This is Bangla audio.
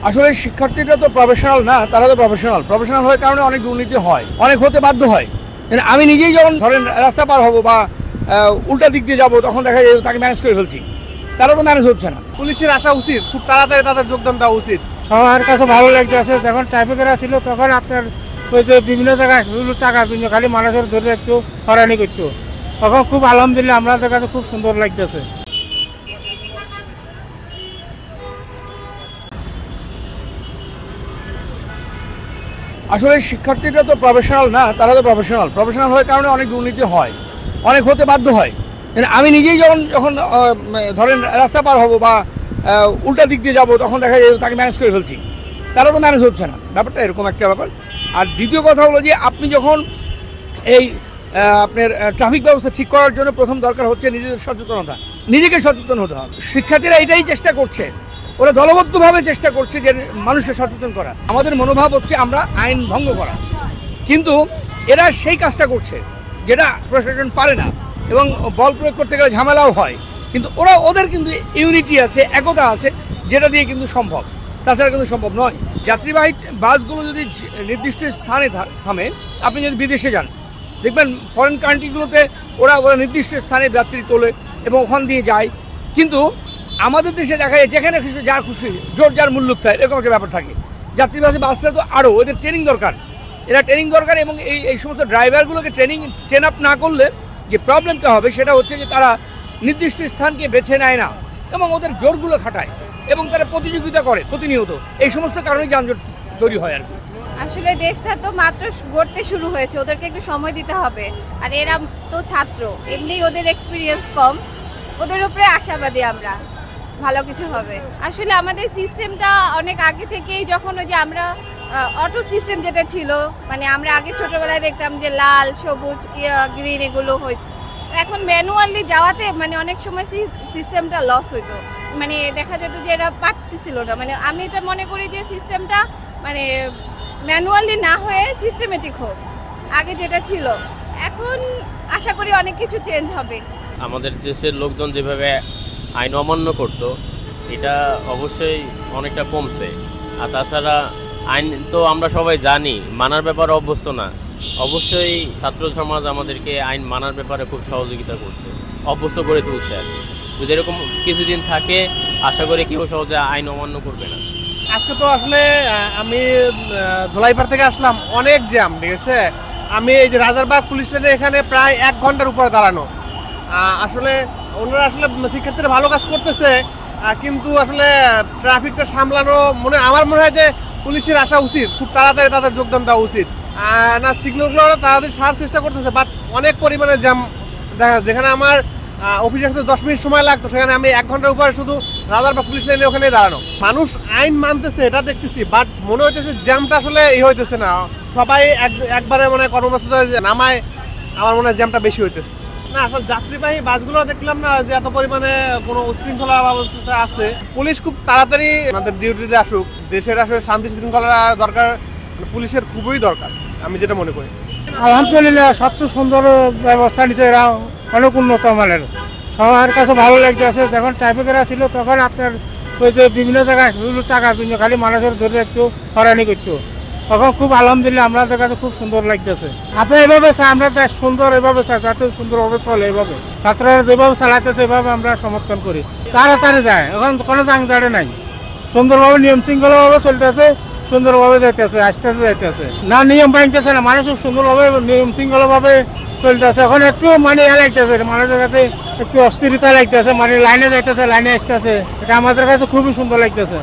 আসলে শিক্ষার্থীরা তো প্রফেশনাল না, তারা তো প্রফেশনাল হওয়ার কারণে অনেক দুর্নীতি হয়, অনেক হতে বাধ্য হয়। আমি নিজেই যখন ধরেন রাস্তা পার হব বা উল্টা দিক দিয়ে যাবো, তখন দেখা যায় তাকে ম্যানেজ করে ফেলছি, তারা তো ম্যানেজ হচ্ছে না। পুলিশের আসা উচিত, খুব তাড়াতাড়ি তাদের যোগদান দেওয়া উচিত। সবার কাছে ভালো লাগতেছে। যখন ট্রাফিকেরা ছিল তখন আপনার ওই যে বিভিন্ন জায়গায় টাকা কিন্তু খালি মানুষের ধরে একটু হয়রানি করতো, তখন খুব আলহামদুলিল্লাহ আমাদের কাছে খুব সুন্দর লাগতেছে। আসলে শিক্ষার্থীরা তো প্রফেশনাল না, তারা তো প্রফেশনাল হওয়ার কারণে অনেক দুর্নীতি হয়, অনেক হতে বাধ্য হয়। আমি নিজেই যখন ধরেন রাস্তা পার হব বা উল্টা দিক দিয়ে যাবো, তখন দেখা যায় তাকে ম্যানেজ করে ফেলছি, তারা তো ম্যানেজ হচ্ছে না। ব্যাপারটা এরকম একটা ব্যাপার। আর দ্বিতীয় কথা হলো যে আপনি যখন এই আপনার ট্রাফিক ব্যবস্থা ঠিক করার জন্য প্রথম দরকার হচ্ছে নিজেকে সচেতন হতে হবে। শিক্ষার্থীরা এটাই চেষ্টা করছে, ওরা দলবদ্ধভাবে চেষ্টা করছে যে মানুষকে সচেতন করা। আমাদের মনোভাব হচ্ছে আমরা আইন ভঙ্গ করা, কিন্তু এরা সেই কাজটা করছে যেটা প্রশাসন পারে না, এবং বল প্রয়োগ করতে গেলে ঝামেলাও হয়। কিন্তু ওদের কিন্তু ইউনিটি আছে, একতা আছে, যেটা দিয়ে কিন্তু সম্ভব, তাছাড়া কিন্তু সম্ভব নয়। যাত্রীবাহী বাসগুলো যদি নির্দিষ্ট স্থানে থামে, আপনি যদি বিদেশে যান দেখবেন ফরেন কান্ট্রিগুলোতে ওরা নির্দিষ্ট স্থানে যাত্রী তোলে এবং ওখান দিয়ে যায়। কিন্তু আমাদের দেশে দেখা যায় যেখানে খুশি যার খুশি জোর যার মূল্য থাকে, এরকম একটা ব্যাপার থাকে। যাত্রীবাহী বাসরা তো আরও ওদের ট্রেনিং দরকার, এবং এই সমস্ত ড্রাইভারগুলোকে ট্রেন আপ না করলে যে প্রবলেমটা হবে সেটা হচ্ছে যে তারা নির্দিষ্ট স্থানকে বেছে নেয় না এবং ওদের জোরগুলো খাটায় এবং তারা প্রতিযোগিতা করে প্রতিনিয়ত। এই সমস্ত কারণেই যানজট তৈরি হয় আর কি। আসলে দেশটা তো মাত্র গড়তে শুরু হয়েছে, ওদেরকে একটু সময় দিতে হবে। আর এরা তো ছাত্র, এমনি ওদের এক্সপিরিয়েন্স কম, ওদের উপরে আশাবাদী আমরা ভালো কিছু হবে। আসলে আমাদের সিস্টেমটা অনেক আগে থেকেই, যখন ওই যে আমরা অটো সিস্টেম যেটা ছিল, মানে আমরা আগে ছোটোবেলায় দেখতাম যে লাল সবুজ গ্রিন এগুলো হইতো, এখন ম্যানুয়ালি যাওয়াতে মানে অনেক সময় সিস্টেমটা লস হইতো, মানে দেখা যেত যে এরা পারতেছিল না। মানে আমি এটা মনে করি যে সিস্টেমটা মানে ম্যানুয়ালি না হয়ে সিস্টেমেটিক হোক, আগে যেটা ছিল। এখন আশা করি অনেক কিছু চেঞ্জ হবে। আমাদের দেশের লোকজন যেভাবে আইন অমান্য করতো, এটা অবশ্যই অনেকটা কমছে। আর তাছাড়া আইন তো আমরা সবাই জানি, মানার ব্যাপারে অভ্যস্ত না। অবশ্যই ছাত্র সমাজ আমাদেরকে আইন মানার ব্যাপারে খুব সহযোগিতা করছে, অভ্যস্ত করে তুলছে আর কি। যদি এরকম কিছুদিন থাকে, আশা করি কেউ সহজে আইন অমান্য করবে না। আজকে তো আসলে আমি ধোলাইপাড় থেকে আসলাম, অনেক জ্যাম, ঠিক আছে। আমি এই যে রাজারবাগ পুলিশ লাইনে এখানে প্রায় 1 ঘন্টার উপরে দাঁড়ানো। আসলে ওনারা আসলে শিক্ষার্থীরা ভালো কাজ করতেছে, কিন্তু আসলে ট্রাফিকটা সামলানো আমার মনে হয় যে পুলিশের আসা উচিত, খুব তাড়াতাড়ি তাদের যোগদান দেওয়া উচিত। না, সিগন্যালগুলো ওরা তাড়াতাড়ি সারার চেষ্টা করতেছে, বাট অনেক পরিমাণে জ্যাম দেখা যাচ্ছে। যেখানে আমার অফিসে আসতে 10 মিনিট সময় লাগতো, সেখানে আমি 1 ঘন্টার উপরে শুধু রাজারবাগ পুলিশ লাইনে ওখানে দাঁড়ানো। মানুষ আইন মানতেছে, এটা দেখতেছি, বাট মনে হইতেছে জ্যামটা আসলে হইতেছে না। সবাই একবারে মনে হয় কর্মব্যস্ততা নামায়, আমার মনে হয় জ্যামটা বেশি হইতেছে না। আসলে যাত্রীবাহী বাসগুলো দেখলাম না যে এত পরিমাণে কোনো উশৃঙ্খলা অবস্থা আছে। পুলিশ খুব তাড়াতাড়ি আমাদের ডিউটিতে আসুক, দেশের আসলে শান্তি শৃঙ্খলা দরকার, পুলিশের খুবই দরকার, আমি যেটা মনে করি। আলহামদুলিল্লাহ সবচেয়ে সুন্দর ব্যবস্থা নিচ্ছে এরা, অনেক উন্নত মানের। সবার কাছে ভালো লাগতেছে। যখন ট্রাফিকেরা ছিল তখন আপনার ওই যে বিভিন্ন জায়গায় টাকা কিন্তু খালি মানুষের ধরে একটু হয়রানি করতো, তখন খুব আলহামদুলিল্লাহ আমাদের কাছে খুব সুন্দর লাগতেছে। আপনি এভাবে চাই, আমরা দেশ সুন্দর এভাবে চাই, যাতে সুন্দরভাবে চলে, এভাবে ছাত্ররা যেভাবে চালাইতেছে এভাবে আমরা সমর্থন করি। তাড়াতাড়ি যায়, এখন কোনো জাংজাড়ে নাই, সুন্দরভাবে নিয়ম শৃঙ্খলাভাবে চলতেছে, সুন্দরভাবে যাইতেছে, যাইতেছে না, নিয়ম ভাঙতেছে না, মানুষ সুন্দরভাবে নিয়ম শৃঙ্খলাভাবে চলতেছে। এখন একটু মানে লাগতেছে, মানুষের কাছে একটু অস্থিরতা লাগতেছে, মানে লাইনে যাইতেছে, লাইনে আসতেছে, এটা আমাদের কাছে খুবই সুন্দর লাগতেছে।